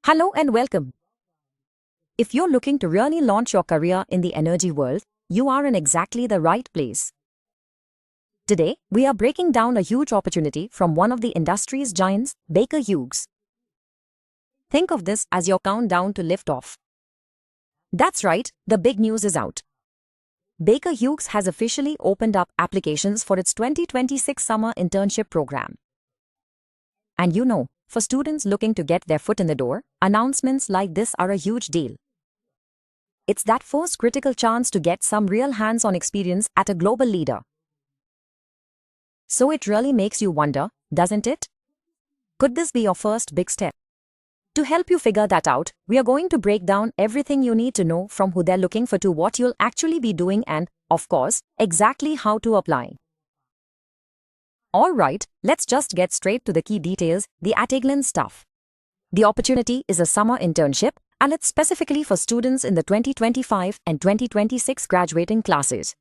Hello and welcome. If you're looking to really launch your career in the energy world, you are in exactly the right place. Today, we are breaking down a huge opportunity from one of the industry's giants, Baker Hughes. Think of this as your countdown to liftoff. That's right, the big news is out. Baker Hughes has officially opened up applications for its 2026 summer internship program. And for students looking to get their foot in the door, announcements like this are a huge deal. It's that first critical chance to get some real hands-on experience at a global leader. So it really makes you wonder, doesn't it? Could this be your first big step? To help you figure that out, we are going to break down everything you need to know from who they're looking for to what you'll actually be doing and, of course, exactly how to apply. Alright, let's just get straight to the key details, the at-a-glance stuff. The opportunity is a summer internship, and it's specifically for students in the 2025 and 2026 graduating classes.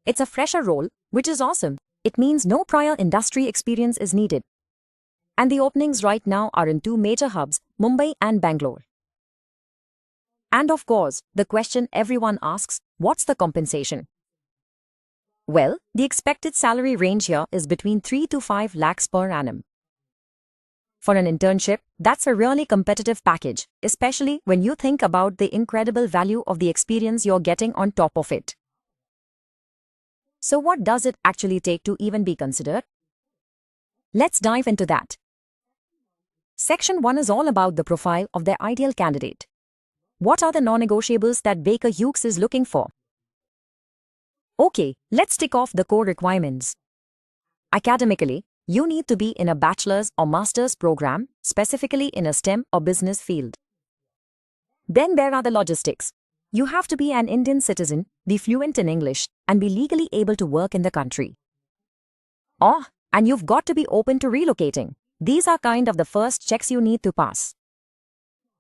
It's a fresher role, which is awesome. It means no prior industry experience is needed. And the openings right now are in two major hubs, Mumbai and Bangalore. And of course, the question everyone asks, what's the compensation? Well, the expected salary range here is between 3 to 5 lakhs per annum. For an internship, that's a really competitive package, especially when you think about the incredible value of the experience you're getting on top of it. So what does it actually take to even be considered? Let's dive into that. Section 1 is all about the profile of their ideal candidate. What are the non-negotiables that Baker Hughes is looking for? Okay, let's tick off the core requirements. Academically, you need to be in a bachelor's or master's program, specifically in a STEM or business field. Then there are the logistics. You have to be an Indian citizen, be fluent in English, and be legally able to work in the country. And you've got to be open to relocating. These are kind of the first checks you need to pass.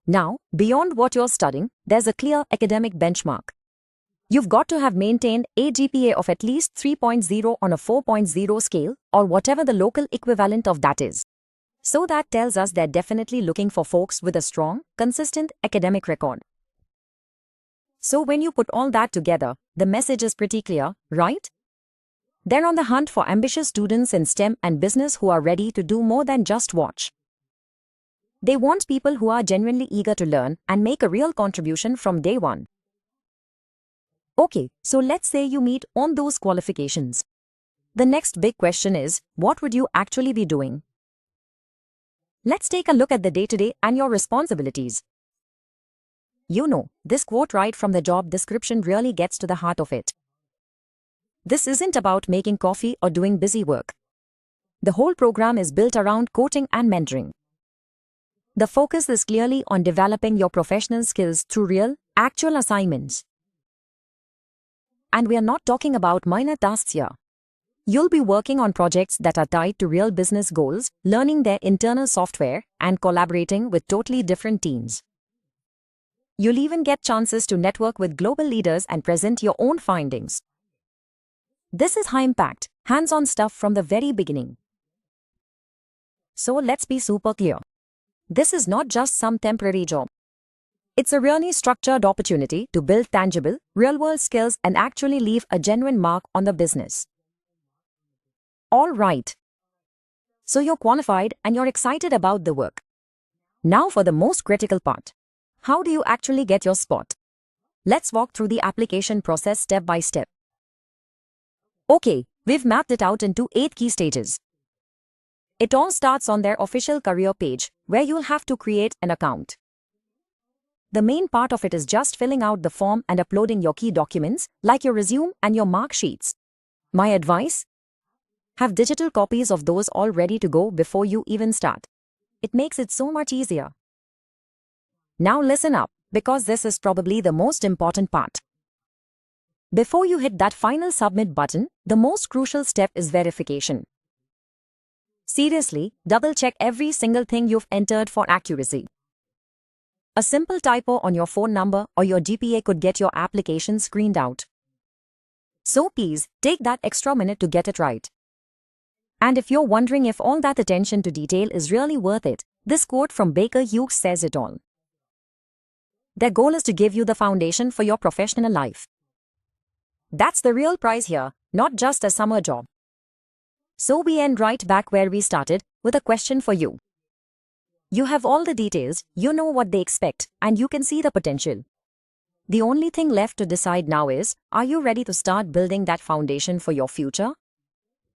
Now, beyond what you're studying, there's a clear academic benchmark. You've got to have maintained a GPA of at least 3.0 on a 4.0 scale, or whatever the local equivalent of that is. So that tells us they're definitely looking for folks with a strong, consistent academic record. So when you put all that together, the message is pretty clear, right? They're on the hunt for ambitious students in STEM and business who are ready to do more than just watch. They want people who are genuinely eager to learn and make a real contribution from day one. Okay, so let's say you meet on those qualifications. The next big question is, what would you actually be doing? Let's take a look at the day-to-day and your responsibilities. This quote right from the job description really gets to the heart of it. This isn't about making coffee or doing busy work. The whole program is built around coaching and mentoring. The focus is clearly on developing your professional skills through real, actual assignments. And we are not talking about minor tasks here. You'll be working on projects that are tied to real business goals, learning their internal software, and collaborating with totally different teams. You'll even get chances to network with global leaders and present your own findings. This is high-impact, hands-on stuff from the very beginning. So let's be super clear. This is not just some temporary job. It's a really structured opportunity to build tangible, real-world skills and actually leave a genuine mark on the business. All right. So you're qualified and you're excited about the work. Now for the most critical part. How do you actually get your spot? Let's walk through the application process step by step. Okay, we've mapped it out into 8 key stages. It all starts on their official career page, where you'll have to create an account. The main part of it is just filling out the form and uploading your key documents, like your resume and your mark sheets. My advice? Have digital copies of those all ready to go before you even start. It makes it so much easier. Now listen up, because this is probably the most important part. Before you hit that final submit button, the most crucial step is verification. Seriously, double-check every single thing you've entered for accuracy. A simple typo on your phone number or your GPA could get your application screened out. So please, take that extra minute to get it right. And if you're wondering if all that attention to detail is really worth it, This quote from Baker Hughes says it all. Their goal is to give you the foundation for your professional life. That's the real prize here, not just a summer job. So we end right back where we started, with a question for you. You have all the details, you know what they expect, and you can see the potential. The only thing left to decide now is, are you ready to start building that foundation for your future?